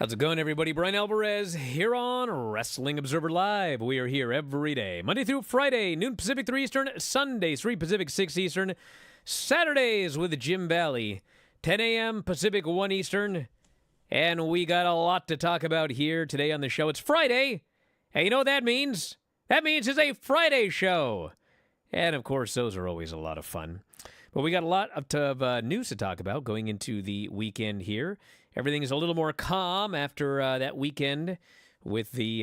How's it going, everybody? Bryan Alvarez here on Wrestling Observer Live. We are here every day, Monday through Friday, noon Pacific, 3 Eastern, Sundays, 3 Pacific, 6 Eastern, Saturdays with Jim Valley, 10 a.m. Pacific, 1 Eastern. And we got a lot to talk about here today on the show. It's Friday, and you know what that means? That means it's a Friday show. And, of course, those are always a lot of fun. But we got a lot of news to talk about going into the weekend here. Everything is a little more calm after that weekend with the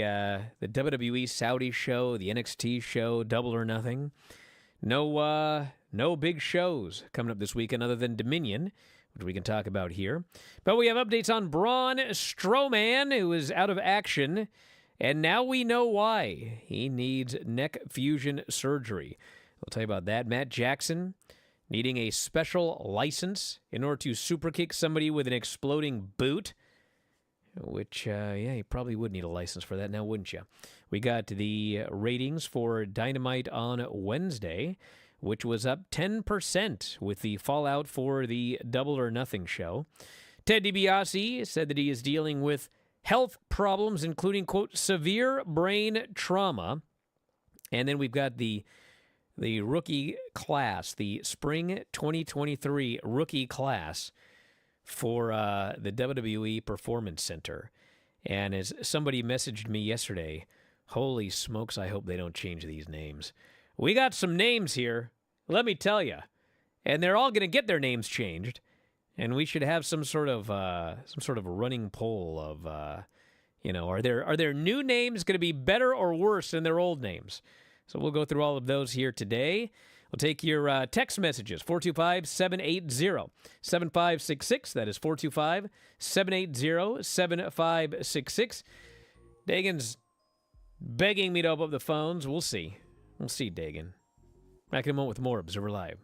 WWE Saudi show, the NXT show, Double or Nothing. No big shows coming up this weekend other than Dominion, which we can talk about here. But we have updates on Braun Strowman, who is out of action, and now we know why. He needs neck fusion surgery. We'll tell you about that. Matt Jackson needing a special license in order to superkick somebody with an exploding boot, which, you probably would need a license for that now, wouldn't you? We got the ratings for Dynamite on Wednesday, which was up 10% with the fallout for the Double or Nothing show. Ted DiBiase said that he is dealing with health problems, including, quote, severe brain trauma. And then we've got the rookie class, the spring 2023 rookie class for the WWE Performance Center. And as somebody messaged me yesterday, holy smokes, I hope they don't change these names. We got some names here, let me tell you. And they're all going to get their names changed. And we should have some sort of running poll of, are their new names going to be better or worse than their old names? So we'll go through all of those here today. We'll take your text messages, 425-780-7566. That is 425-780-7566. Dagan's begging me to open up the phones. We'll see. We'll see, Dagan. Back in a moment with more Observer Live.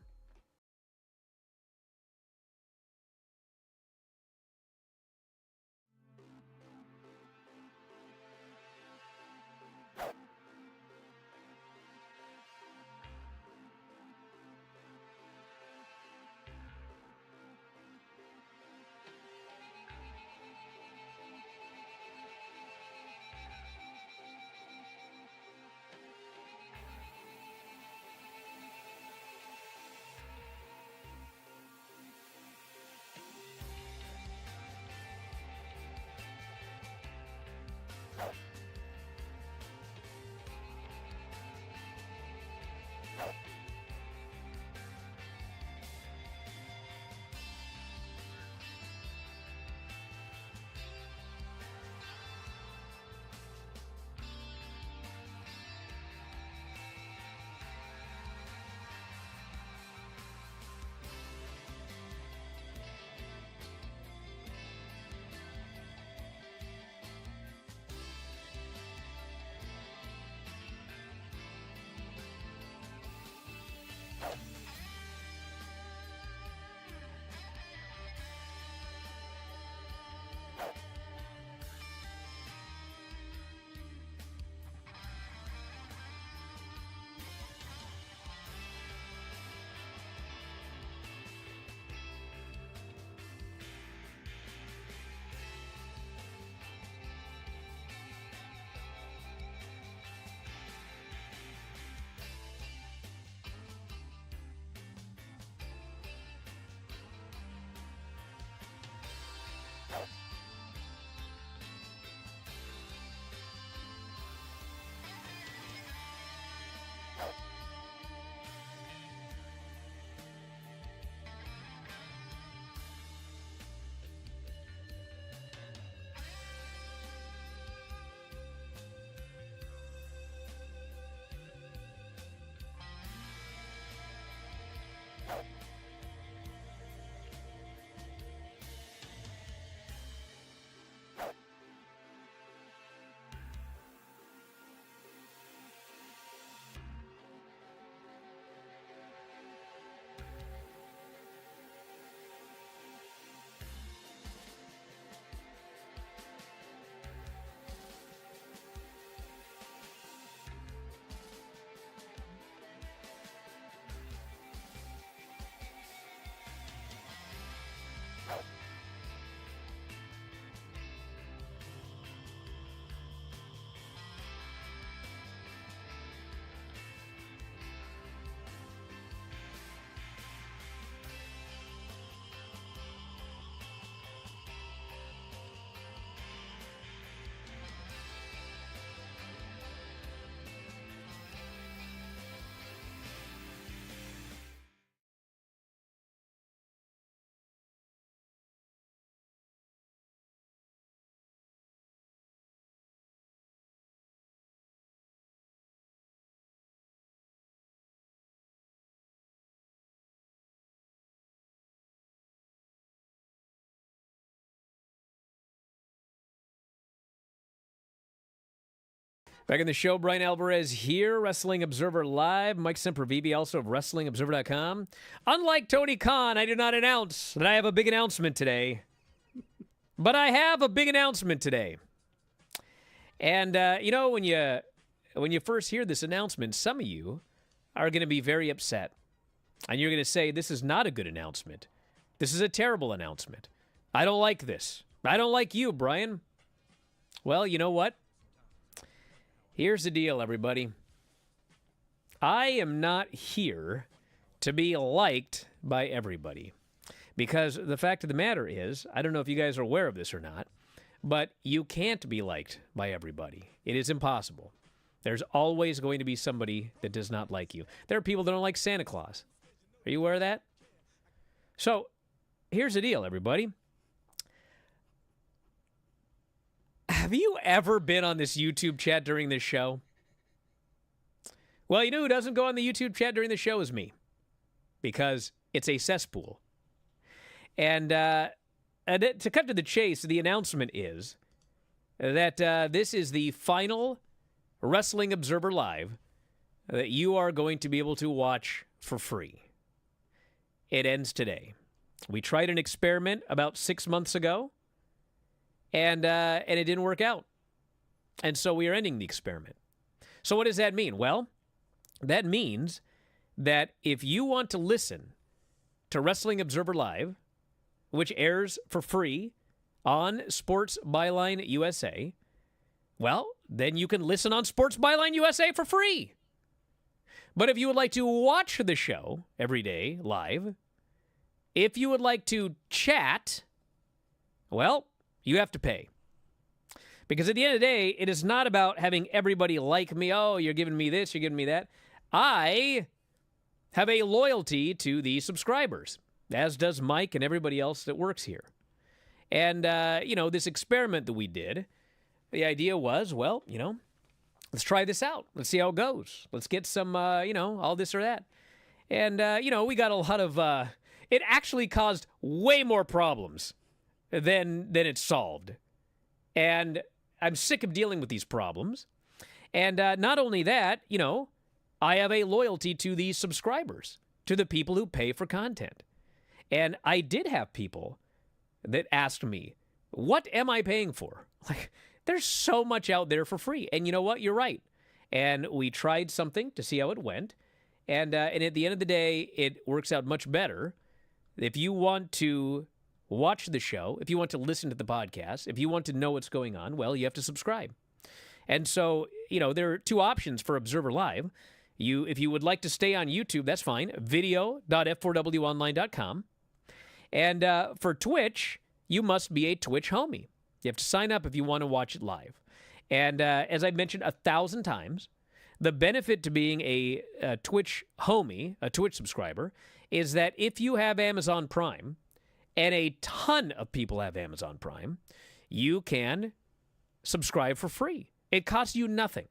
Back in the show, Bryan Alvarez here, Wrestling Observer Live. Mike Sempervive, also of WrestlingObserver.com. Unlike Tony Khan, I did not announce that I have a big announcement today. But I have a big announcement today. And, when you first hear this announcement, some of you are going to be very upset. And you're going to say, this is not a good announcement. This is a terrible announcement. I don't like this. I don't like you, Bryan. Well, you know what? Here's the deal, everybody. I am not here to be liked by everybody. Because the fact of the matter is, I don't know if you guys are aware of this or not, but you can't be liked by everybody. It is impossible. There's always going to be somebody that does not like you. There are people that don't like Santa Claus. Are you aware of that? So, here's the deal, everybody. Have you ever been on this YouTube chat during this show? Well, you know who doesn't go on the YouTube chat during the show is me. Because it's a cesspool. And to cut to the chase, the announcement is that this is the final Wrestling Observer Live that you are going to be able to watch for free. It ends today. We tried an experiment about 6 months ago, and it didn't work out. And so we are ending the experiment. So what does that mean? Well, that means that if you want to listen to Wrestling Observer Live, which airs for free on Sports Byline USA, well, then you can listen on Sports Byline USA for free. But if you would like to watch the show every day live, if you would like to chat, well, you have to pay. Because at the end of the day, it is not about having everybody like me. Oh, you're giving me this, you're giving me that. I have a loyalty to the subscribers, as does Mike and everybody else that works here. And, this experiment that we did, the idea was, well, let's try this out. Let's see how it goes. Let's get some, all this or that. And, we got a lot of, it actually caused way more problems than it solved. And I'm sick of dealing with these problems. And not only that, I have a loyalty to the subscribers, to the people who pay for content. And I did have people that asked me, what am I paying for? Like, there's so much out there for free. And you know what? You're right. And we tried something to see how it went. And at the end of the day, it works out much better. If you want to watch the show, if you want to listen to the podcast, if you want to know what's going on, well, you have to subscribe. And so, there are two options for Observer Live. If you would like to stay on YouTube, that's fine. Video.f4wonline.com. And for Twitch, you must be a Twitch homie. You have to sign up if you want to watch it live. And as I've mentioned 1,000 times, the benefit to being a Twitch homie, a Twitch subscriber, is that if you have Amazon Prime, and a ton of people have Amazon Prime, you can subscribe for free. It costs you nothing.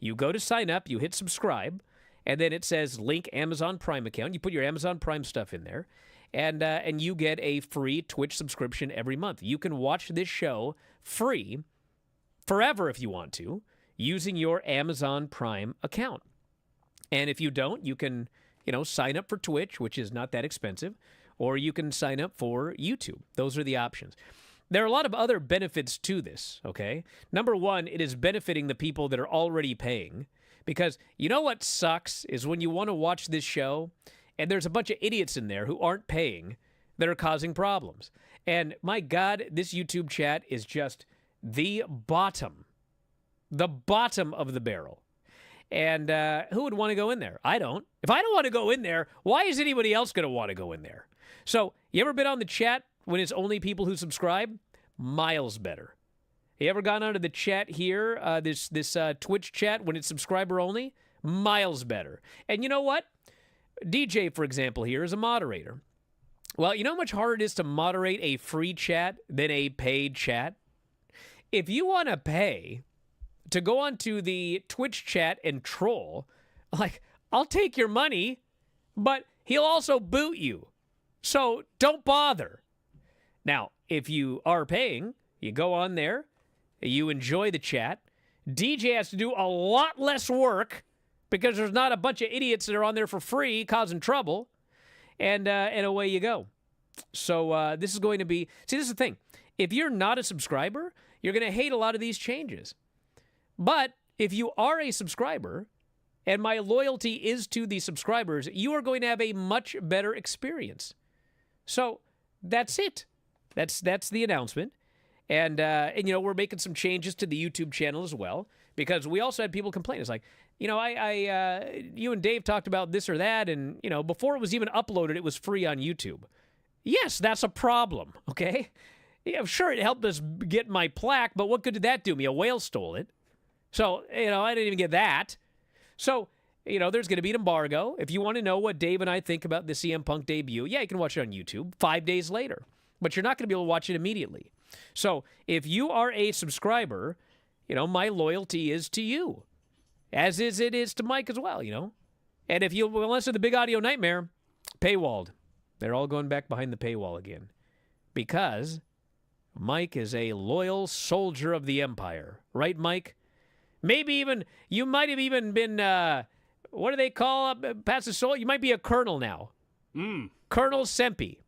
You go to sign up, you hit subscribe, and then it says link Amazon Prime account. You put your Amazon Prime stuff in there, and you get a free Twitch subscription every month. You can watch this show free forever if you want to, using your Amazon Prime account. And if you don't, you can, sign up for Twitch, which is not that expensive, or you can sign up for YouTube. Those are the options. There are a lot of other benefits to this, okay? Number one, it is benefiting the people that are already paying, because you know what sucks is when you want to watch this show, and there's a bunch of idiots in there who aren't paying that are causing problems. And my God, this YouTube chat is just the bottom of the barrel. And who would want to go in there? I don't. If I don't want to go in there, why is anybody else going to want to go in there? So, you ever been on the chat when it's only people who subscribe? Miles better. You ever gone onto the chat here, this Twitch chat, when it's subscriber only? Miles better. And you know what? DJ, for example, here is a moderator. Well, you know how much harder it is to moderate a free chat than a paid chat? If you want to pay to go onto the Twitch chat and troll, I'll take your money, but he'll also boot you. So don't bother. Now, if you are paying, you go on there, you enjoy the chat, DJ has to do a lot less work because there's not a bunch of idiots that are on there for free causing trouble, and away you go. So this is going to be... See, this is the thing. If you're not a subscriber, you're going to hate a lot of these changes. But if you are a subscriber, and my loyalty is to the subscribers, you are going to have a much better experience. So that's it. That's the announcement. And you know, we're making some changes to the YouTube channel as well, because we also had people complain. It's like, you know, you and Dave talked about this or that, and, you know, before it was even uploaded, it was free on YouTube. Yes, that's a problem, okay? Yeah, sure, it helped us get my plaque, but what good did that do me? A whale stole it. So, you know, I didn't even get that. So, you know, there's going to be an embargo. If you want to know what Dave and I think about the CM Punk debut, yeah, you can watch it on YouTube 5 days later. But you're not going to be able to watch it immediately. So if you are a subscriber, you know, my loyalty is to you, as is it is to Mike as well, you know. And if you will listen to the Big Audio Nightmare, paywalled. They're all going back behind the paywall again. Because Mike is a loyal soldier of the Empire. Right, Mike? Maybe even, you might have even been, what do they call past the soul? You might be a colonel now. Colonel Sempe.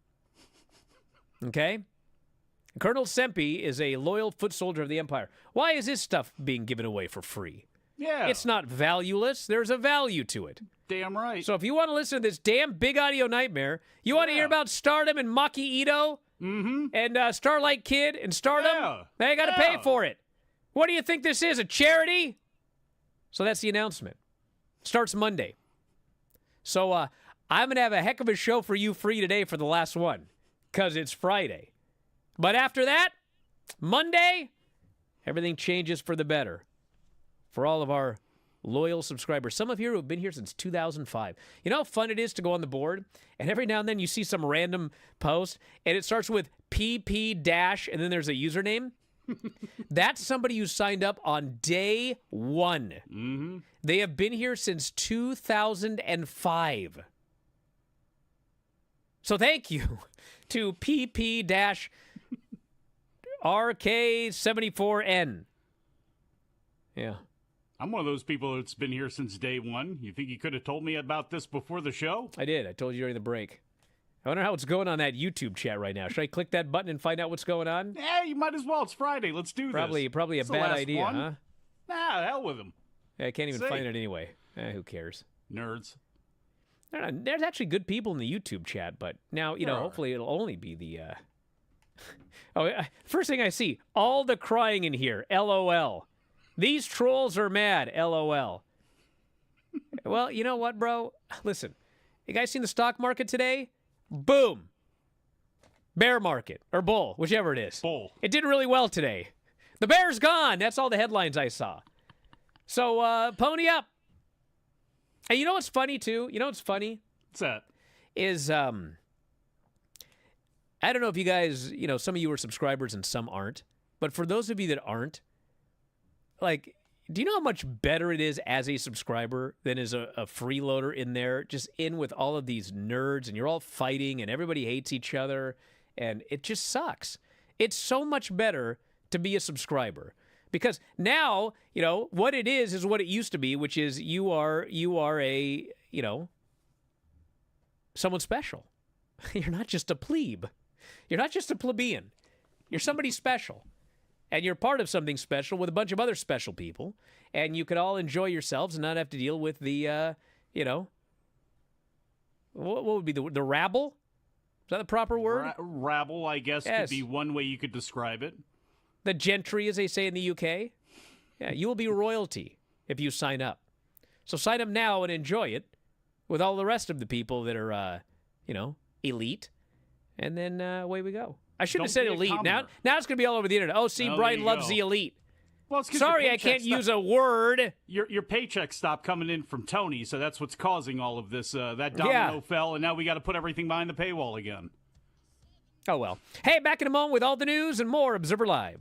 Okay? Colonel Sempe is a loyal foot soldier of the Empire. Why is this stuff being given away for free? Yeah. It's not valueless. There's a value to it. Damn right. So if you want to listen to this damn Big Audio Nightmare, you want to hear about Stardom and Maki Ito and Starlight Kid and Stardom, they got to pay for it. What do you think this is, a charity? So that's the announcement. Starts Monday. So I'm going to have a heck of a show for you free today for the last one, because it's Friday. But after that, Monday, everything changes for the better for all of our loyal subscribers. Some of you who have been here since 2005. You know how fun it is to go on the board, and every now and then you see some random post, and it starts with PP dash, and then there's a username? That's somebody who signed up on day one. They have been here since 2005. So thank you to PP-RK74N. Yeah. I'm one of those people that's been here since day one. You think you could have told me about this before the show? I did. I told you during the break. I wonder how it's going on that YouTube chat right now. Should I click that button and find out what's going on? Yeah, you might as well. It's Friday. Let's do this. Probably a bad idea, one. huh? Nah, hell with them. I can't even find it anyway. Who cares? Nerds. There's actually good people in the YouTube chat, but now, you know, hopefully it'll only be the... First thing I see, all the crying in here, LOL. These trolls are mad, LOL. Well, you know what, bro? Listen, you guys seen the stock market today? Boom. Bear market, or bull, whichever it is. Bull. It did really well today. The bear's gone. That's all the headlines I saw. So, pony up. And you know what's funny, too? You know what's funny? What's that? Is, I don't know if you guys, you know, some of you are subscribers and some aren't. But for those of you that aren't, like, do you know how much better it is as a subscriber than as a freeloader in there, just in with all of these nerds, and you're all fighting, and everybody hates each other, and it just sucks. It's so much better to be a subscriber. Because now, you know, what it is what it used to be, which is you are a, you know, someone special. You're not just a plebe. You're not just a plebeian. You're somebody special. And you're part of something special with a bunch of other special people. And you could all enjoy yourselves and not have to deal with the, you know, what would be the rabble? Is that the proper word? Rabble, I guess, could be one way you could describe it. The gentry, as they say in the UK. Yeah, you will be royalty if you sign up. So sign up now and enjoy it with all the rest of the people that are, you know, elite. And then away we go. I shouldn't have said elite. Now it's going to be all over the internet. Oh, see, Brian loves the elite. Well, it's sorry, I can't use a word. Your paycheck stopped coming in from Tony, so that's what's causing all of this. That domino fell, and now we got to put everything behind the paywall again. Oh, well. Hey, back in a moment with all the news and more Observer Live.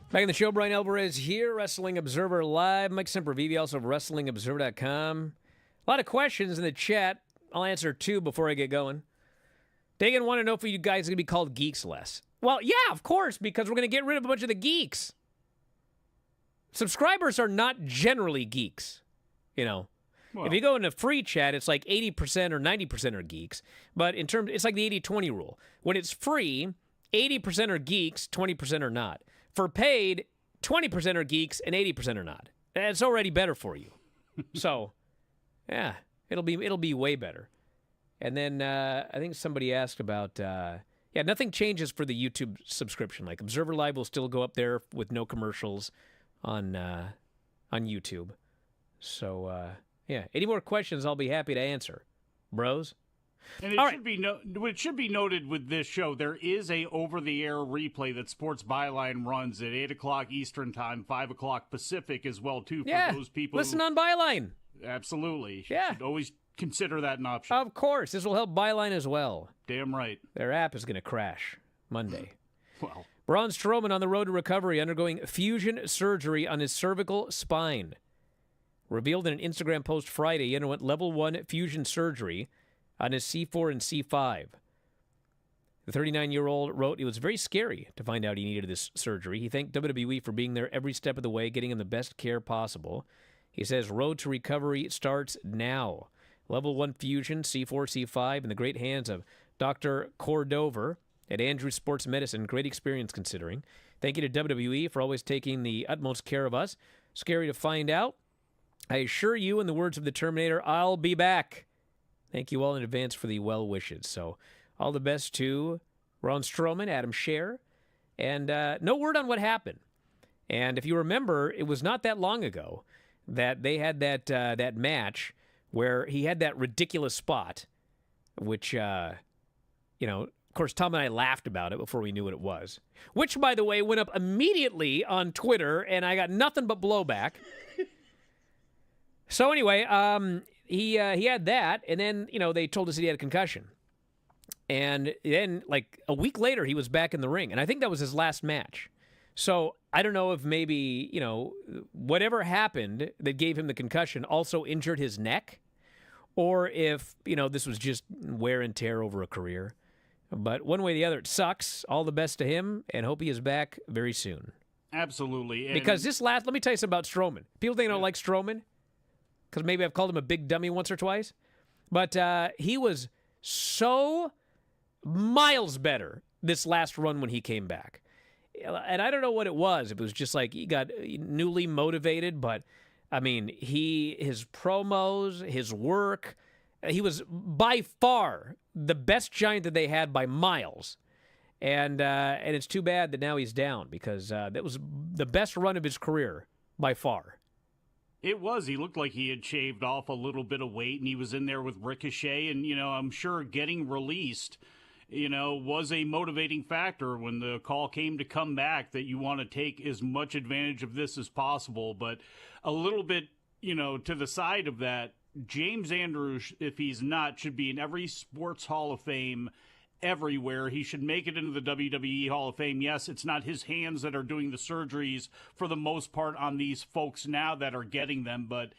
Back in the show, Bryan Alvarez here, Wrestling Observer Live. Mike Sempervive, also of WrestlingObserver.com. A lot of questions in the chat. I'll answer 2 before I get going. Dagan want to know if you guys are going to be called geeks less. Well, yeah, of course, because we're going to get rid of a bunch of the geeks. Subscribers are not generally geeks, you know. Well, if you go into free chat, it's like 80% or 90% are geeks. But in terms, it's like the 80-20 rule. When it's free, 80% are geeks, 20% are not. For paid, 20% are geeks and 80% are not. It's already better for you. So, yeah, it'll be way better. And then I think somebody asked about, nothing changes for the YouTube subscription. Like Observer Live will still go up there with no commercials on YouTube. So, any more questions, I'll be happy to answer, bros. And it should be noted with this show, there is a over-the-air replay that Sports Byline runs at 8 o'clock Eastern Time, 5 o'clock Pacific as well, too, for those people listen on Byline. Absolutely. Yeah. Should always consider that an option. Of course. This will help Byline as well. Damn right. Their app is going to crash Monday. Well. Braun Strowman on the road to recovery, undergoing fusion surgery on his cervical spine. Revealed in an Instagram post Friday, he underwent level 1 fusion surgery on his C4 and C5. The 39-year-old wrote, "It was very scary to find out he needed this surgery. He thanked WWE for being there every step of the way, getting him the best care possible." He says, "Road to recovery starts now. Level 1 fusion, C4, C5, in the great hands of Dr. Cordover at Andrews Sports Medicine. Great experience considering. Thank you to WWE for always taking the utmost care of us. Scary to find out. I assure you, in the words of the Terminator, I'll be back. Thank you all in advance for the well wishes." So all the best to Braun Strowman, Adam Scherr, and no word on what happened. And if you remember, it was not that long ago that they had that match where he had that ridiculous spot, which, of course, Tom and I laughed about it before we knew what it was, which, by the way, went up immediately on Twitter, and I got nothing but blowback. So anyway, he had that, and then, they told us that he had a concussion. And then, like, a week later, he was back in the ring, and I think that was his last match. So I don't know if maybe, whatever happened that gave him the concussion also injured his neck, or if, this was just wear and tear over a career. But one way or the other, it sucks. All the best to him, and hope he is back very soon. Absolutely. Because let me tell you something about Strowman. People think I don't like Strowman, because maybe I've called him a big dummy once or twice. But he was so miles better this last run when he came back. And I don't know what it was. It was just like he got newly motivated. But, I mean, his promos, his work, he was by far the best Giant that they had by miles. And it's too bad that now he's down, because that was the best run of his career by far. It was. He looked like he had shaved off a little bit of weight, and he was in there with Ricochet. And, I'm sure getting released, was a motivating factor when the call came to come back, that you want to take as much advantage of this as possible. But a little bit, to the side of that, James Andrews, if he's not, should be in every sports Hall of Fame everywhere. He should make it into the WWE Hall of Fame. Yes, it's not his hands that are doing the surgeries for the most part on these folks now that are getting them, but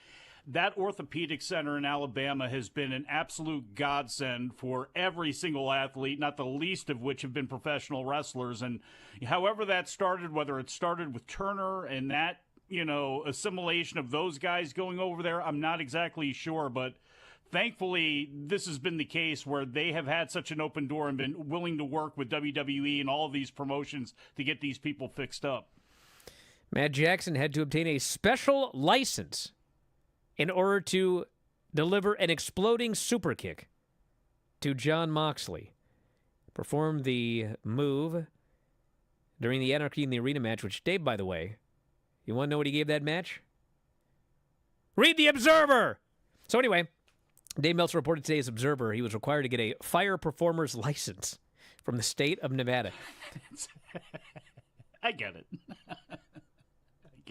that orthopedic center in Alabama has been an absolute godsend for every single athlete, not the least of which have been professional wrestlers. And however that started, whether it started with Turner and that, assimilation of those guys going over there, I'm not exactly sure, but thankfully, this has been the case where they have had such an open door and been willing to work with WWE and all of these promotions to get these people fixed up. Matt Jackson had to obtain a special license in order to deliver an exploding super kick to Jon Moxley. Performed the move during the Anarchy in the Arena match, which Dave, by the way, you want to know what he gave that match? Read the Observer! So anyway, Dave Meltzer reported today's Observer he was required to get a fire performer's license from the state of Nevada. I get it.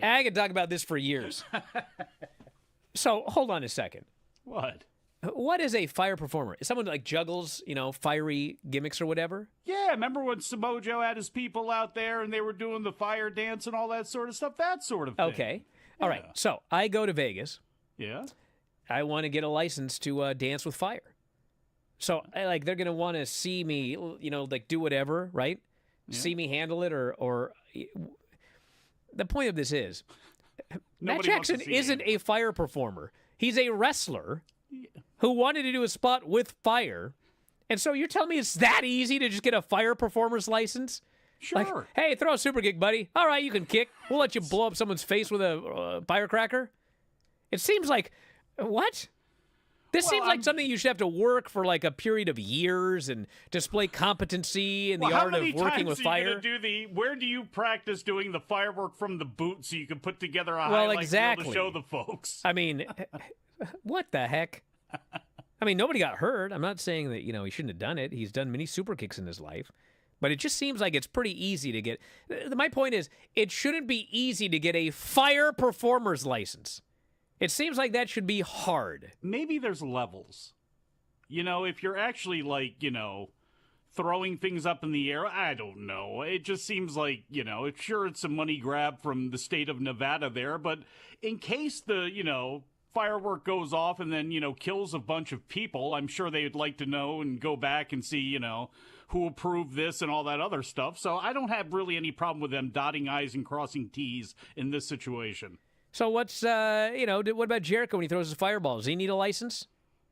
I could talk about this for years. So, hold on a second. What? What is a fire performer? Is someone like juggles, fiery gimmicks or whatever? Yeah, remember when Samoa Joe had his people out there and they were doing the fire dance and all that sort of stuff? That sort of thing. Okay. All right. So I go to Vegas. Yeah. I want to get a license to dance with fire. So they're going to want to see me, do whatever, right? Yeah. See me handle it or the point of this is Matt Jackson isn't a fire performer. He's a wrestler who wanted to do a spot with fire. And so you're telling me it's that easy to just get a fire performer's license? Sure. Like, hey, throw a super kick, buddy. All right, you can kick. We'll let you blow up someone's face with a firecracker. It seems like, what? This seems like something you should have to work for like a period of years and display competency in the art of working with fire. Where do you practice doing the firework from the boot so you can put together a highlight reel to show the folks? I mean, what the heck? I mean, nobody got hurt. I'm not saying that, he shouldn't have done it. He's done many super kicks in his life. But it just seems like it's pretty easy to get. My point is, it shouldn't be easy to get a fire performer's license. It seems like that should be hard. Maybe there's levels. If you're actually throwing things up in the air, I don't know. It just seems like, sure, it's a money grab from the state of Nevada there, but in case the, firework goes off and then, kills a bunch of people, I'm sure they'd like to know and go back and see, who approved this and all that other stuff. So I don't have really any problem with them dotting I's and crossing T's in this situation. So what's, what about Jericho when he throws his fireballs? Does he need a license?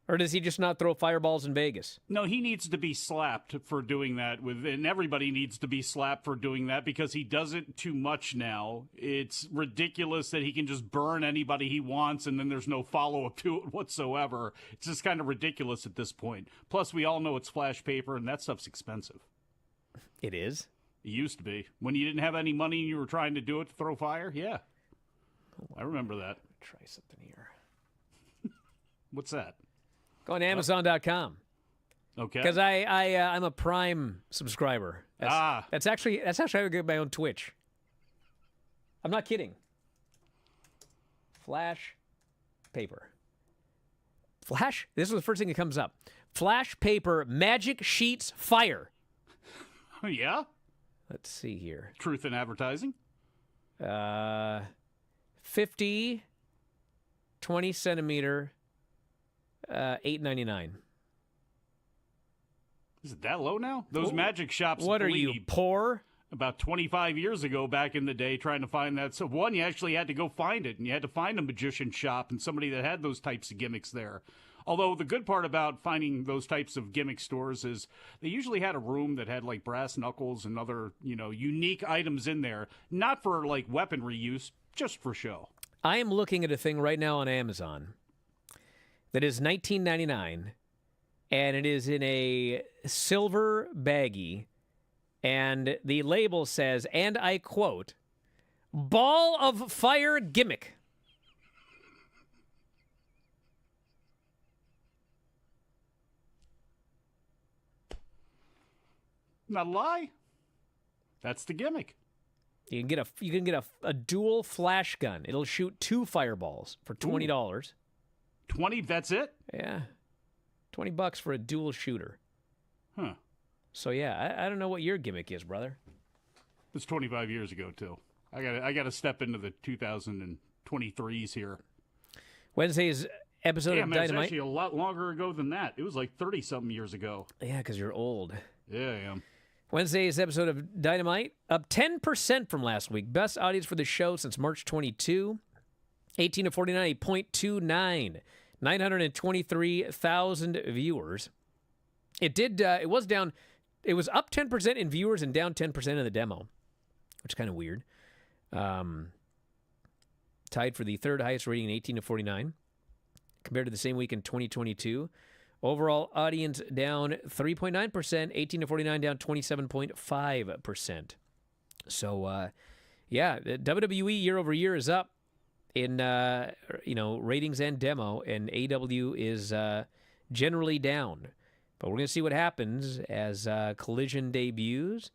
Or does he just not throw fireballs in Vegas? No, he needs to be slapped for doing that, and everybody needs to be slapped for doing that because he does it too much now. It's ridiculous that he can just burn anybody he wants and then there's no follow-up to it whatsoever. It's just kind of ridiculous at this point. Plus, we all know it's flash paper, and that stuff's expensive. It is? It used to be. When you didn't have any money and you were trying to do it to throw fire, yeah. I remember that. Try something here. What's that? Go on Amazon.com. Okay. Because I'm a Prime subscriber. That's actually how I get my own Twitch. I'm not kidding. Flash paper. Flash? This is the first thing that comes up. Flash paper magic sheets fire. Yeah? Let's see here. Truth in advertising? 50, 20 centimeter, $8.99. Is it that low now? Those magic shops. What are you, poor? About 25 years ago, back in the day, trying to find that. So one, you actually had to go find it, and you had to find a magician shop and somebody that had those types of gimmicks there. Although the good part about finding those types of gimmick stores is they usually had a room that had like brass knuckles and other, unique items in there, not for like weaponry use, just for show. I am looking at a thing right now on Amazon that is $19.99, and it is in a silver baggie, and the label says, and I quote, "Ball of Fire Gimmick." Not a lie. That's the gimmick. You can get a dual flash gun. It'll shoot 2 fireballs for $20. 20, that's it? Yeah. $20 for a dual shooter. Huh. So yeah, I don't know what your gimmick is, brother. It's 25 years ago too. I got to step into the 2023s here. Wednesday's episode of Dynamite. It's actually a lot longer ago than that. It was like 30-something years ago. Yeah, because you're old. Yeah, I am. Wednesday's episode of Dynamite, up 10% from last week. Best audience for the show since March 22. 18 to 49, 8.29. 923,000 viewers. It was down. It was up 10% in viewers and down 10% in the demo, which is kind of weird. Tied for the third highest rating in 18 to 49 compared to the same week in 2022. Overall audience down 3.9%, 18 to 49 down 27.5%. So, yeah, WWE year over year is up in ratings and demo, and AW is generally down. But we're going to see what happens as Collision debuts,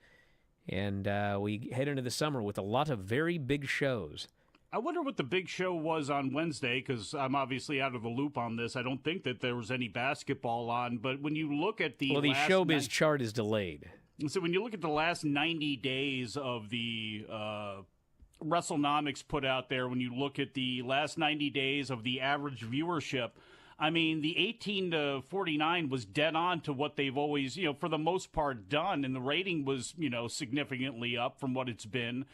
and we head into the summer with a lot of very big shows. I wonder what the big show was on Wednesday, because I'm obviously out of the loop on this. I don't think that there was any basketball on, but when you look at the showbiz chart is delayed. So when you look at the last 90 days of the WrestleNomics put out there, when you look at the last 90 days of the average viewership, I mean, the 18 to 49 was dead on to what they've always, for the most part done. And the rating was, significantly up from what it's been,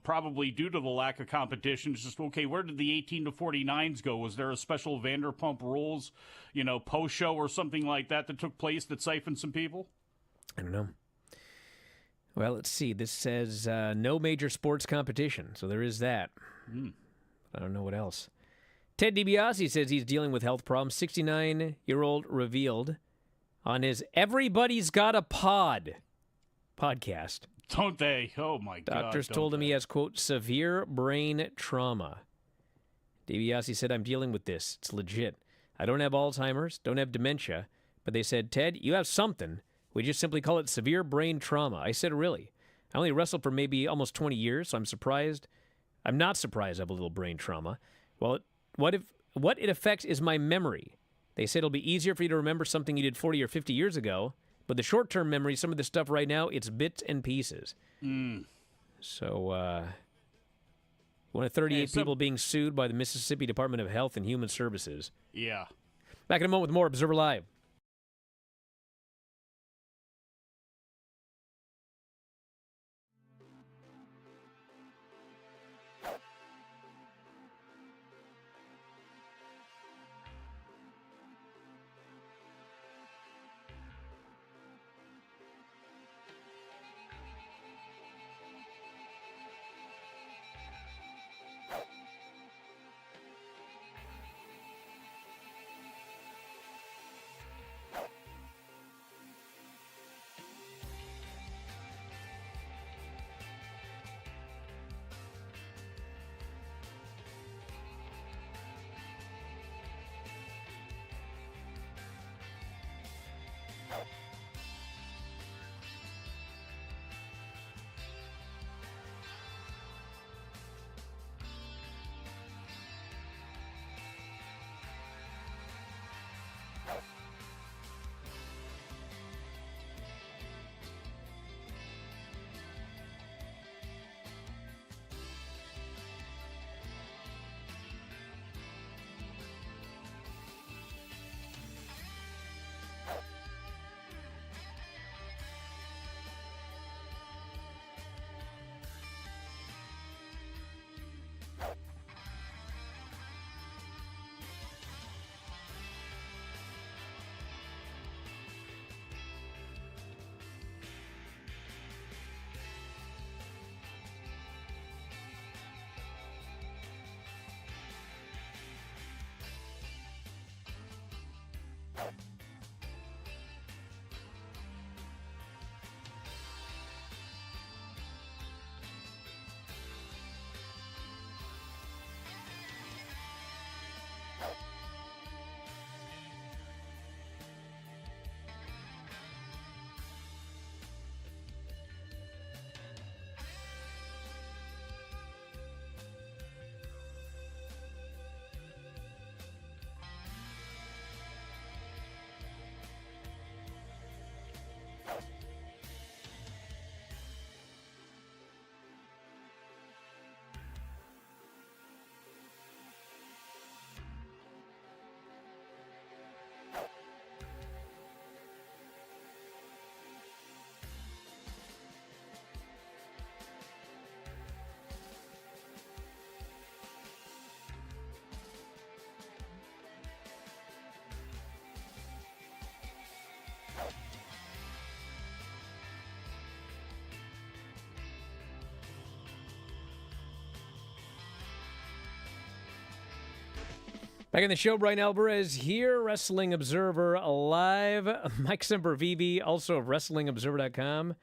probably due to the lack of competition. It's just, okay, where did the 18 to 49s go? Was there a special Vanderpump Rules, post-show or something like that took place that siphoned some people? I don't know. Well, let's see. This says no major sports competition, so there is that. I don't know what else. Ted DiBiase says he's dealing with health problems. 69-year-old revealed on his Everybody's Got a podcast. Don't they? Oh, my God. Doctors told him he has, quote, severe brain trauma. DiBiase said, I'm dealing with this. It's legit. I don't have Alzheimer's, don't have dementia, but they said, Ted, you have something. We just simply call it severe brain trauma. I said, really? I only wrestled for maybe almost 20 years, so I'm surprised. I'm not surprised I have a little brain trauma. Well, what it affects is my memory. They say it'll be easier for you to remember something you did 40 or 50 years ago, but the short-term memory, some of the stuff right now, it's bits and pieces. So, one of 38 people being sued by the Mississippi Department of Health and Human Services. Yeah. Back in a moment with more Observer Live. Back in the show, Bryan Alvarez here, Wrestling Observer Live. Mike Sempervive, also of WrestlingObserver.com.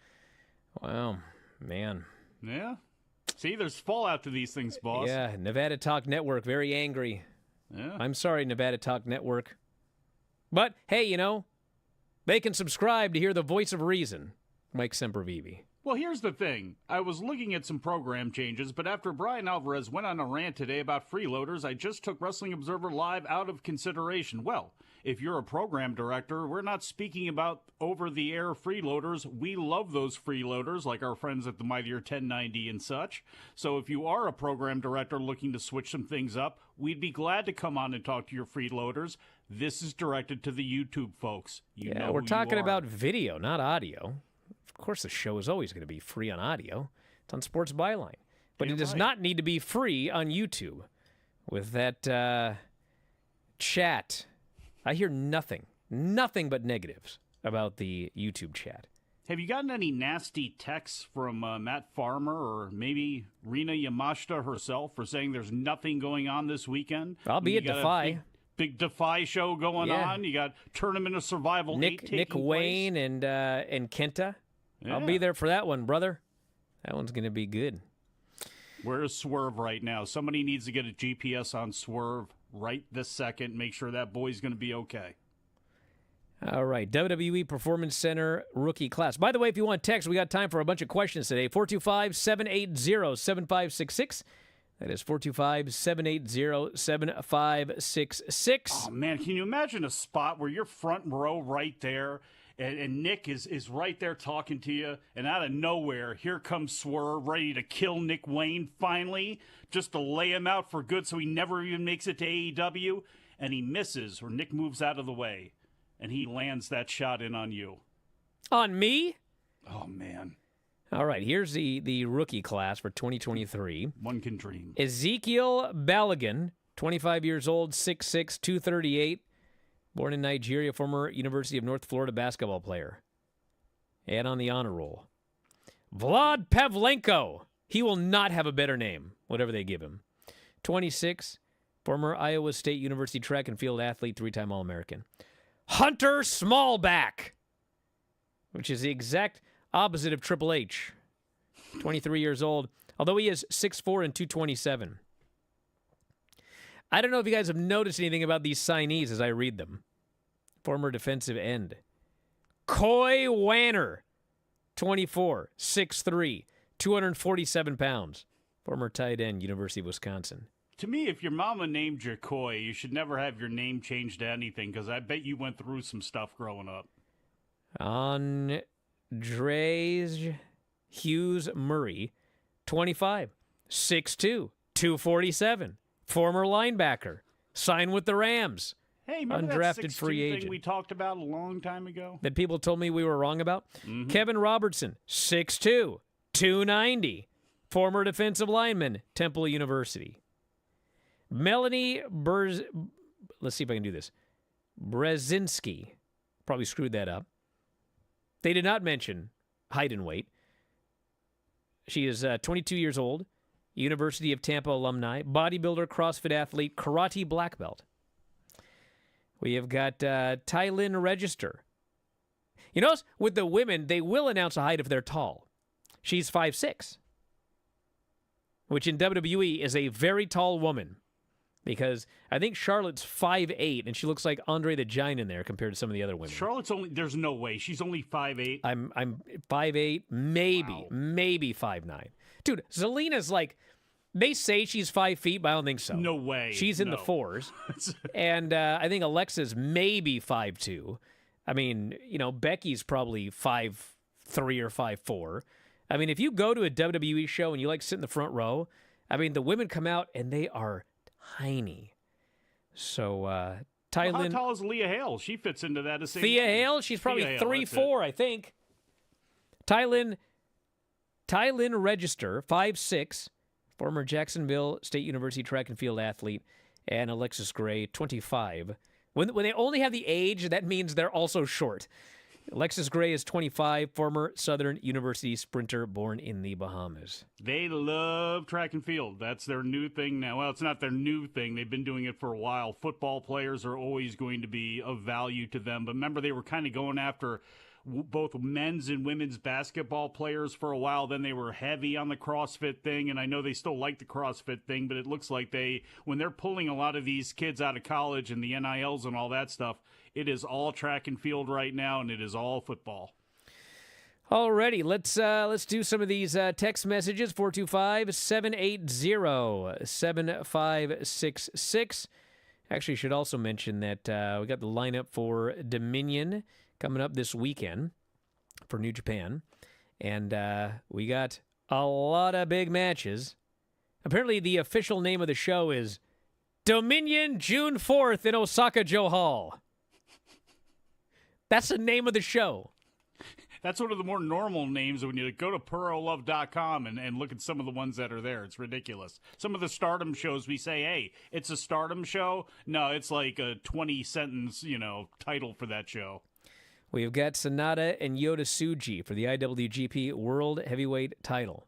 Wow, man. Yeah. See, there's fallout to these things, boss. Yeah, Nevada Talk Network, very angry. Yeah. I'm sorry, Nevada Talk Network. But, hey, they can subscribe to hear the voice of reason, Mike Sempervive. Well, here's the thing. I was looking at some program changes, but after Bryan Alvarez went on a rant today about freeloaders, I just took Wrestling Observer Live out of consideration. Well, if you're a program director, we're not speaking about over-the-air freeloaders. We love those freeloaders, like our friends at the Mightier 1090 and such. So if you are a program director looking to switch some things up, we'd be glad to come on and talk to your freeloaders. This is directed to the YouTube folks. You know we're who talking you are. about video, not audio. Of course, the show is always going to be free on audio. It's on Sports Byline. But it does not need to be free on YouTube. With that chat, I hear nothing but negatives about the YouTube chat. Have you gotten any nasty texts from Matt Farmer or maybe Rina Yamashita herself for saying there's nothing going on this weekend? I'll be at Defy. Big Defy show going on. You got Tournament of Survival 8 taking Nick Wayne place. and Kenta. Yeah. I'll be there for that one, brother. That one's going to be good. Where is Swerve right now? Somebody needs to get a GPS on Swerve right this second. Make sure that boy's going to be okay. All right, WWE Performance Center rookie class. By the way, if you want text, we got time for a bunch of questions today. 425-780-7566. That is 425-780-7566. Oh, man, can you imagine a spot where you're front row right there, and Nick is right there talking to you, and out of nowhere, here comes Swerve, ready to kill Nick Wayne finally, just to lay him out for good so he never even makes it to AEW, and he misses, or Nick moves out of the way, and he lands that shot in on you. On me? Oh, man. All right, here's the rookie class for 2023. One can dream. Ezekiel Balogun, 25 years old, 6'6", 238. Born in Nigeria, former University of North Florida basketball player. And on the honor roll. Vlad Pavlenko. He will not have a better name, whatever they give him. 26, former Iowa State University track and field athlete, three-time All-American. Hunter Smallback, which is the exact opposite of Triple H. 23 years old, although he is 6'4" and 227. I don't know if you guys have noticed anything about these signees as I read them. Former defensive end. Coy Wanner, 24, 6'3", 247 pounds. Former tight end, University of Wisconsin. To me, if your mama named you Coy, you should never have your name changed to anything, because I bet you went through some stuff growing up. Andres Hughes Murray, 25, 6'2", 247. Former linebacker. Signed with the Rams. Hey, remember undrafted that 6'2" free agent thing we talked about a long time ago? That people told me we were wrong about? Mm-hmm. Kevin Robertson, 6'2", 290. Former defensive lineman, Temple University. Melanie let's see if I can do this. Brzezinski. Probably screwed that up. They did not mention height and weight. She is 22 years old. University of Tampa alumni, bodybuilder, CrossFit athlete, karate black belt. We have got Tylynn Register. You notice with the women, they will announce a height if they're tall. She's 5'6", which in WWE is a very tall woman, because I think Charlotte's 5'8", and she looks like Andre the Giant in there compared to some of the other women. Charlotte's there's no way. She's only 5'8". I'm 5'8", maybe 5'9". Dude, Zelina's like, they say she's 5 feet, but I don't think so. No way. She's in the fours. And I think Alexa's maybe 5'2". I mean, Becky's probably 5'3" or 5'4". I mean, if you go to a WWE show and you sit in the front row, I mean, the women come out and they are tiny. So, Tylynn. Well, how tall is Leah Hale? She fits into that as Thea Hale? She's probably 3'4", I think. Tylynn Register, 5'6", former Jacksonville State University track and field athlete, and Alexis Gray, 25. When they only have the age, that means they're also short. Alexis Gray is 25, former Southern University sprinter born in the Bahamas. They love track and field. That's their new thing now. Well, it's not their new thing. They've been doing it for a while. Football players are always going to be of value to them. But remember, they were kind of going after both men's and women's basketball players for a while. Then they were heavy on the CrossFit thing, and I know they still like the CrossFit thing, but it looks like when they're pulling a lot of these kids out of college and the NILs and all that stuff, it is all track and field right now, and it is all football. Alrighty, let's do some of these text messages. 425-780-7566. Actually, should also mention that we got the lineup for Dominion coming up this weekend for New Japan. And we got a lot of big matches. Apparently, the official name of the show is Dominion June 4th in Osaka-jo Hall. That's the name of the show. That's one of the more normal names when you go to PuroLove.com and look at some of the ones that are there. It's ridiculous. Some of the Stardom shows, we say, hey, it's a Stardom show. No, it's like a 20-sentence, title for that show. We've got Sonata and Yota Tsuji for the IWGP World Heavyweight title.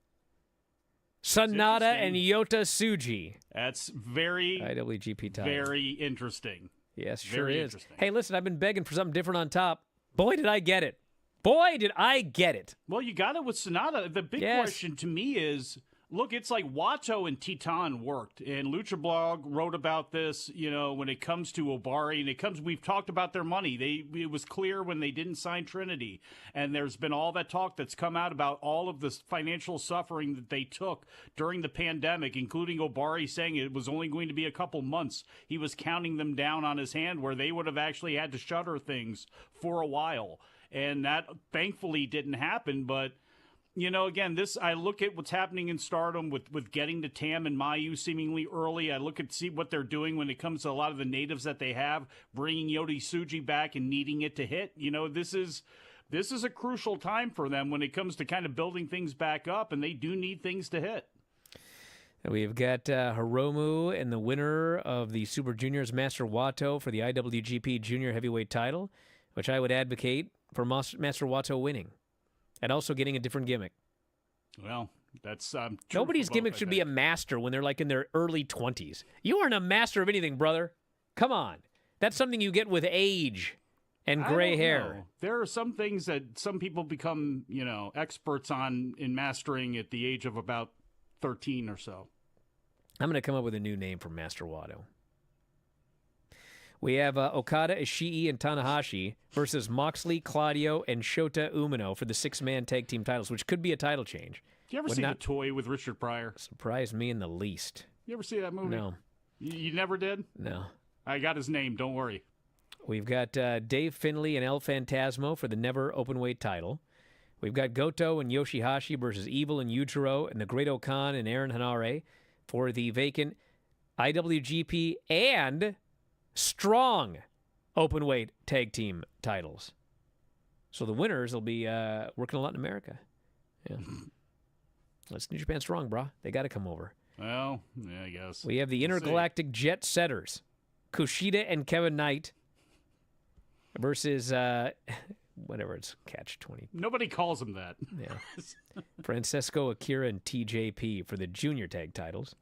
Sonata and Yota Tsuji. That's very IWGP title. Very interesting. Yes, sure is. Hey, listen, I've been begging for something different on top. Boy, did I get it. Boy, did I get it. Well, you got it with Sonata. The big question to me is, look, it's like Wato and Titan worked, and Lucha Blog wrote about this, when it comes to Obari, and we've talked about their money. It was clear when they didn't sign Trinity, and there's been all that talk that's come out about all of this financial suffering that they took during the pandemic, including Obari saying it was only going to be a couple months. He was counting them down on his hand where they would have actually had to shutter things for a while. And that thankfully didn't happen. But, again, I look at what's happening in Stardom with getting to Tam and Mayu seemingly early. I look at see what they're doing when it comes to a lot of the natives that they have, bringing Yota Tsuji back and needing it to hit. This is a crucial time for them when it comes to kind of building things back up, and they do need things to hit. We've got Hiromu and the winner of the Super Juniors, Master Wato, for the IWGP Junior Heavyweight title, which I would advocate for Master Wato winning and also getting a different gimmick. Well, that's nobody's gimmick should be a master when they're like in their early 20s. You aren't a master of anything, brother. Come on. That's something you get with age and gray hair. There are some things that some people become, experts on in mastering at the age of about 13 or so. I'm going to come up with a new name for Master Wato. We have Okada, Ishii, and Tanahashi versus Moxley, Claudio, and Shota Umino for the six-man tag team titles, which could be a title change. Did you ever see The Toy with Richard Pryor? Surprised me in the least. You ever see that movie? No. You never did? No. I got his name, don't worry. We've got Dave Finlay and El Phantasmo for the Never Openweight title. We've got Goto and Yoshihashi versus Evil and Yujiro and the Great Okan and Aaron Hanare for the vacant IWGP and Strong Openweight tag team titles. So the winners will be working a lot in America. Yeah. That's New Japan Strong, brah. They got to come over. Well, yeah, I guess. We have the Intergalactic Jet Setters, Kushida and Kevin Knight versus whatever it's Catch 20. Nobody calls him that. Yeah. Francesco Akira and TJP for the junior tag titles.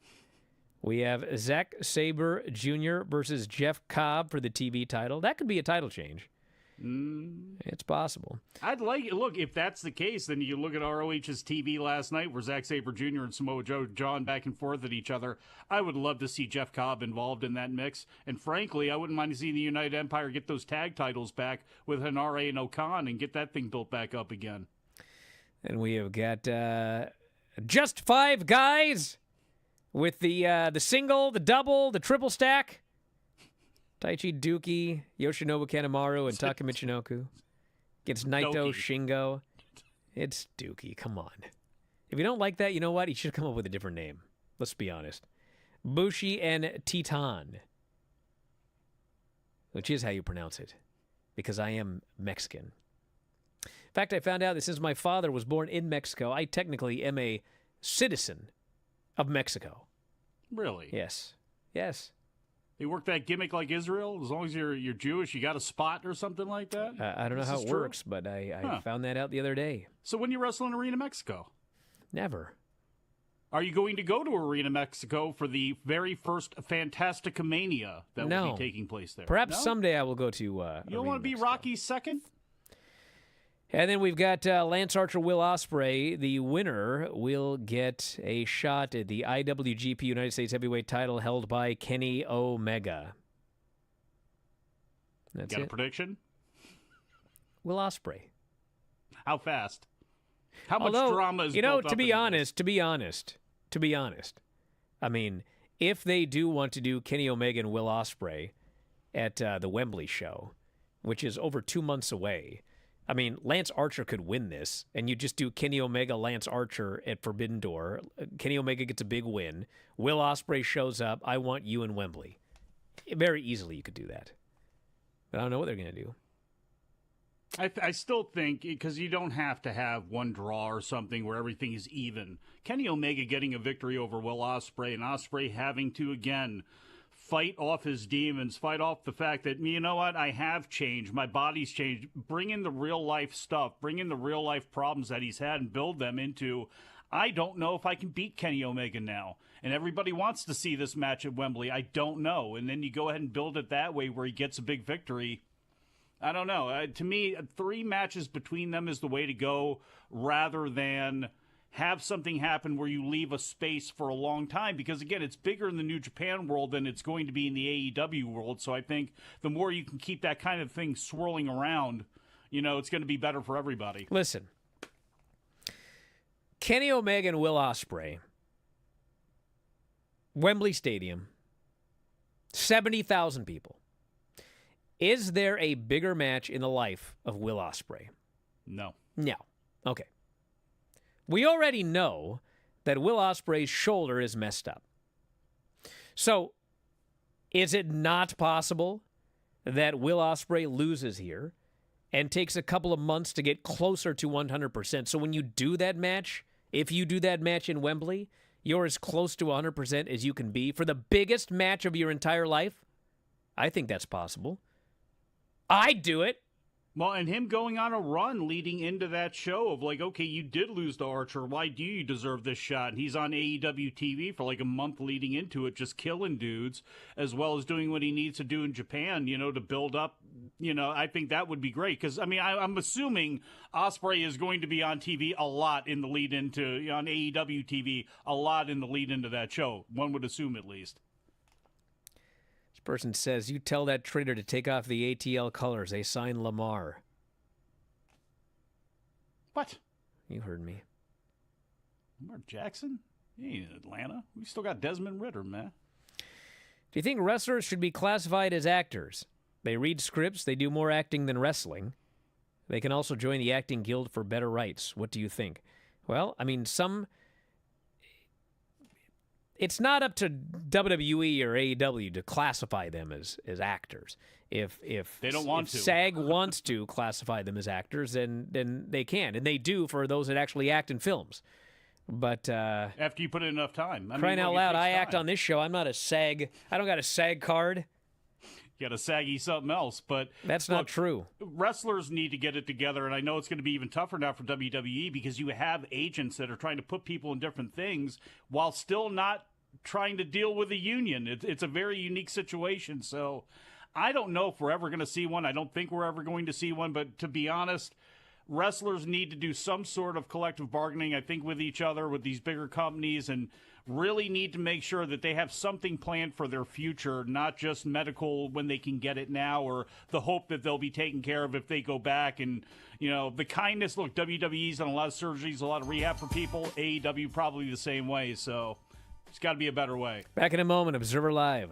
We have Zack Sabre Jr. versus Jeff Cobb for the TV title. That could be a title change. It's possible. I'd like it. Look, if that's the case, then you look at ROH's TV last night where Zack Sabre Jr. and Samoa Joe jawing back and forth at each other. I would love to see Jeff Cobb involved in that mix. And frankly, I wouldn't mind seeing the United Empire get those tag titles back with Hanare and Okan and get that thing built back up again. And we have got just 5 guys with the single, the double, the triple stack. Taichi Duki, Yoshinobu Kanemaru, and Taka Michinoku. Gets Naito, Shingo. It's Duki, come on. If you don't like that, you know what? You should come up with a different name. Let's be honest. Bushi and Titan. Which is how you pronounce it. Because I am Mexican. In fact, I found out that since my father was born in Mexico, I technically am a citizen of Mexico. Really? Yes. Yes. They work that gimmick like Israel? As long as you're Jewish, you got a spot or something like that? I don't know how it works, but I found that out the other day. So when you wrestle in Arena Mexico? Never. Are you going to go to Arena Mexico for the very first Fantasticamania that will be taking place there? Perhaps someday I will go to you don't want to be Rocky's second? And then we've got Lance Archer, Will Ospreay. The winner will get a shot at the IWGP United States Heavyweight title held by Kenny Omega. That's Got a prediction? Will Ospreay. How fast? How much drama is built up to be honest, I mean, if they do want to do Kenny Omega and Will Ospreay at the Wembley show, which is over 2 months away, I mean, Lance Archer could win this, and you just do Kenny Omega, Lance Archer at Forbidden Door. Kenny Omega gets a big win. Will Ospreay shows up. I want you in Wembley. Very easily you could do that. But I don't know what they're going to do. I still think, because you don't have to have one draw or something where everything is even. Kenny Omega getting a victory over Will Ospreay, and Ospreay having to, again, fight off his demons, fight off the fact that, you know what, I have changed, my body's changed. Bring in the real-life stuff, bring in the real-life problems that he's had and build them into, I don't know if I can beat Kenny Omega now. And everybody wants to see this match at Wembley. I don't know. And then you go ahead and build it that way where he gets a big victory. I don't know. To me, 3 matches between them is the way to go rather than have something happen where you leave a space for a long time. Because, again, it's bigger in the New Japan world than it's going to be in the AEW world. So I think the more you can keep that kind of thing swirling around, it's going to be better for everybody. Listen, Kenny Omega and Will Ospreay, Wembley Stadium, 70,000 people. Is there a bigger match in the life of Will Ospreay? No. No. Okay. We already know that Will Ospreay's shoulder is messed up. So, is it not possible that Will Ospreay loses here and takes a couple of months to get closer to 100%? So when you do that match, if you do that match in Wembley, you're as close to 100% as you can be for the biggest match of your entire life? I think that's possible. I'd do it. Well, and him going on a run leading into that show of like, okay, you did lose to Archer. Why do you deserve this shot? And he's on AEW TV for like a month leading into it, just killing dudes, as well as doing what he needs to do in Japan, to build up. I think that would be great. Because, I'm assuming Ospreay is going to be on TV a lot in the lead into, on AEW TV, a lot in the lead into that show. One would assume at least. Person says, you tell that traitor to take off the ATL colors. They signed Lamar. What? You heard me. Lamar Jackson? He ain't in Atlanta. We still got Desmond Ritter, man. Do you think wrestlers should be classified as actors? They read scripts. They do more acting than wrestling. They can also join the acting guild for better rights. What do you think? Well, it's not up to WWE or AEW to classify them as actors. If they don't want to, SAG wants to classify them as actors, then they can, and they do for those that actually act in films. But after you put in enough time, crying out loud, I act on this show. I'm not a SAG. I don't got a SAG card. You got a saggy something else, but that's not true. Wrestlers need to get it together, and I know it's going to be even tougher now for WWE because you have agents that are trying to put people in different things while still not trying to deal with a union. It's a very unique situation, so I don't know if we're ever going to see one. I don't think we're ever going to see one, but to be honest, wrestlers need to do some sort of collective bargaining, I think, with each other, with these bigger companies, and really need to make sure that they have something planned for their future, not just medical when they can get it now or the hope that they'll be taken care of if they go back. And, the kindness, look, WWE's done a lot of surgeries, a lot of rehab for people. AEW probably the same way, so it's got to be a better way. Back in a moment, Observer Live.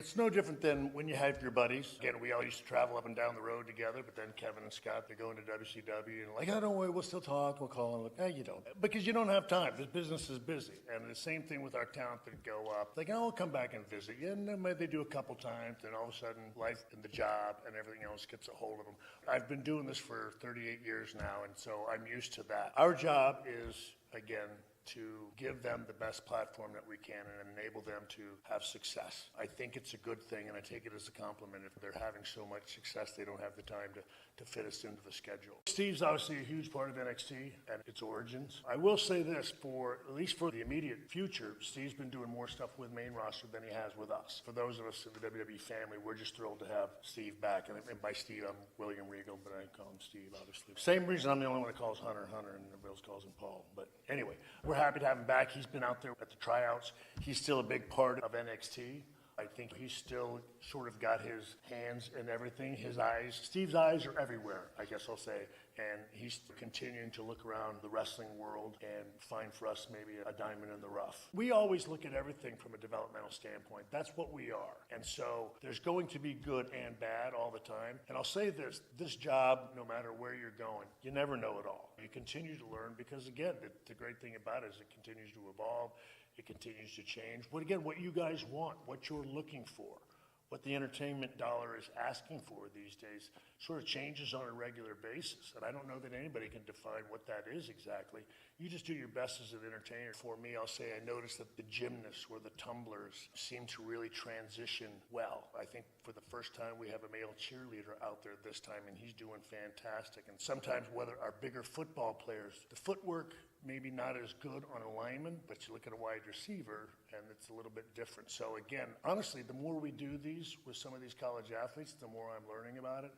It's no different than when you have your buddies. Again, we all used to travel up and down the road together, but then Kevin and Scott, they go into WCW and like, oh, don't worry, we'll still talk, we'll call. And look, hey, you don't. Because you don't have time. This business is busy. And the same thing with our talent that go up. They can all come back and visit you, and then maybe they do a couple times, then all of a sudden life and the job and everything else gets a hold of them. I've been doing this for 38 years now, and so I'm used to that. Our job is, again, to give them the best platform that we can and enable them to have success. I think it's a good thing, and I take it as a compliment. If they're having so much success, they don't have the time to fit us into the schedule. Steve's obviously a huge part of NXT and its origins. I will say this, at least for the immediate future, Steve's been doing more stuff with main roster than he has with us. For those of us in the WWE family, we're just thrilled to have Steve back. And by Steve, I'm William Regal, but I call him Steve, obviously. Same reason I'm the only one that calls Hunter, and everybody else calls him Paul. But anyway, we're happy to have him back. He's been out there at the tryouts. He's still a big part of NXT. I think he's still sort of got his hands in everything. His eyes, Steve's eyes are everywhere, I guess I'll say. And he's continuing to look around the wrestling world and find for us maybe a diamond in the rough. We always look at everything from a developmental standpoint. That's what we are. And so there's going to be good and bad all the time. And I'll say this job, no matter where you're going, you never know it all. You continue to learn because, again, the great thing about it is it continues to evolve. It continues to change. What you guys want, what you're looking for, what the entertainment dollar is asking for these days sort of changes on a regular basis. And I don't know that anybody can define what that is exactly. You just do your best as an entertainer. For me, I'll say I noticed that the gymnasts or the tumblers seem to really transition well. I think for the first time we have a male cheerleader out there this time, and he's doing fantastic. And sometimes whether our bigger football players, the footwork maybe not as good on a lineman, but you look at a wide receiver and it's a little bit different. So again, honestly, the more we do these with some of these college athletes, the more I'm learning about it.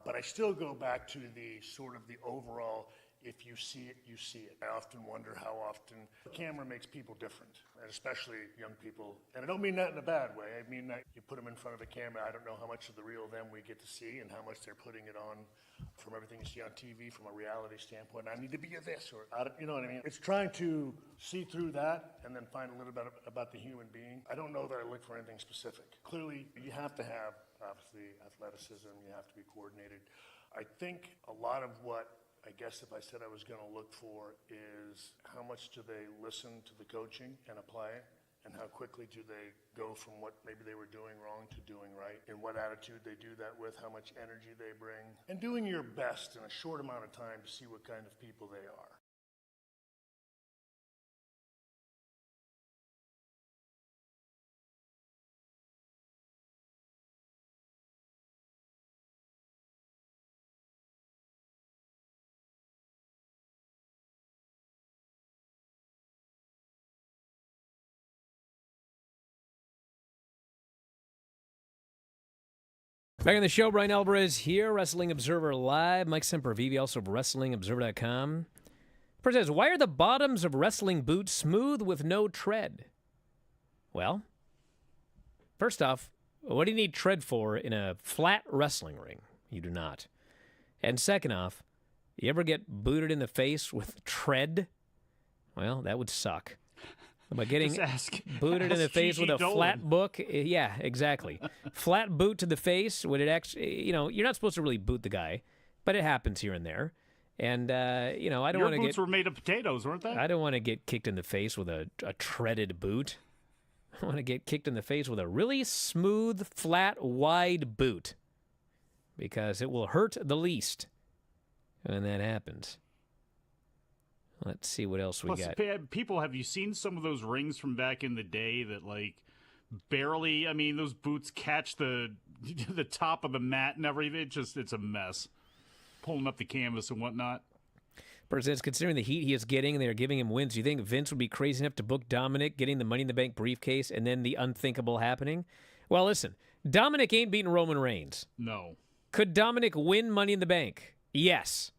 But I still go back to the sort of the overall, if you see it, you see it. I often wonder how often the camera makes people different, and especially young people. And I don't mean that in a bad way. I mean that you put them in front of a camera, I don't know how much of the real them we get to see and how much they're putting it on from everything you see on TV from a reality standpoint. I need to be a this, or you know what I mean? It's trying to see through that and then find a little bit about the human being. I don't know that I look for anything specific. Clearly, you have to have, obviously, athleticism. You have to be coordinated. I think a lot of what, I guess if I said I was going to look for, is how much do they listen to the coaching and apply it? And how quickly do they go from what maybe they were doing wrong to doing right? And what attitude they do that with, how much energy they bring. And doing your best in a short amount of time to see what kind of people they are. Back on the show, Bryan Alvarez here, Wrestling Observer Live. Mike Sempervive, also of WrestlingObserver.com. First says, why are the bottoms of wrestling boots smooth with no tread? Well, first off, what do you need tread for in a flat wrestling ring? You do not. And second off, you ever get booted in the face with tread? Well, that would suck. By getting booted in the face with a flat book. Yeah, exactly. Flat boot to the face. Would it actually, you're not supposed to really boot the guy, but it happens here and there. And, I don't want to get... Your boots were made of potatoes, weren't they? I don't want to get kicked in the face with a treaded boot. I want to get kicked in the face with a really smooth, flat, wide boot. Because it will hurt the least when that happens. Let's see what else we got. People, have you seen some of those rings from back in the day that, like, barely, those boots catch the top of the mat and everything? It's a mess. Pulling up the canvas and whatnot. Person says, considering the heat he is getting and they are giving him wins, do you think Vince would be crazy enough to book Dominic, getting the Money in the Bank briefcase, and then the unthinkable happening? Well, listen, Dominic ain't beating Roman Reigns. No. Could Dominic win Money in the Bank? Yes.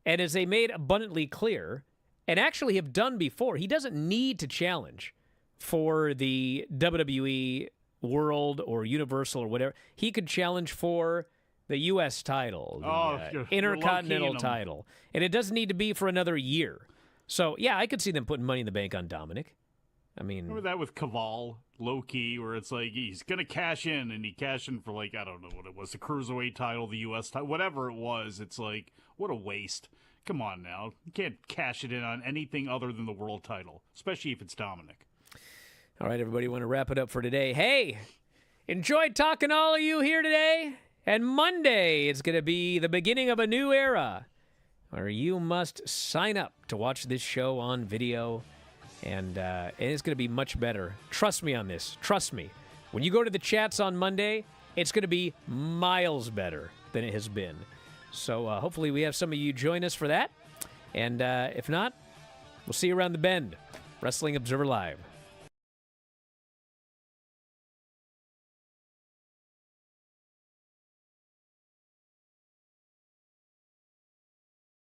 And as they made abundantly clear, and actually have done before, he doesn't need to challenge for the WWE World or Universal or whatever. He could challenge for the U.S. title, the Intercontinental title. And it doesn't need to be for another year. So, yeah, I could see them putting Money in the Bank on Dominic. Remember that with Caval, low-key, where it's like he's going to cash in, and he cashed in for, like, I don't know what it was, the Cruiserweight title, the U.S. title, whatever it was. It's like, what a waste. Come on now. You can't cash it in on anything other than the world title, especially if it's Dominic. All right, everybody, want to wrap it up for today. Hey, enjoyed talking to all of you here today. And Monday is going to be the beginning of a new era where you must sign up to watch this show on video. And it's going to be much better. Trust me on this. Trust me. When you go to the chats on Monday, it's going to be miles better than it has been. So hopefully we have some of you join us for that. And if not, we'll see you around the bend. Wrestling Observer Live.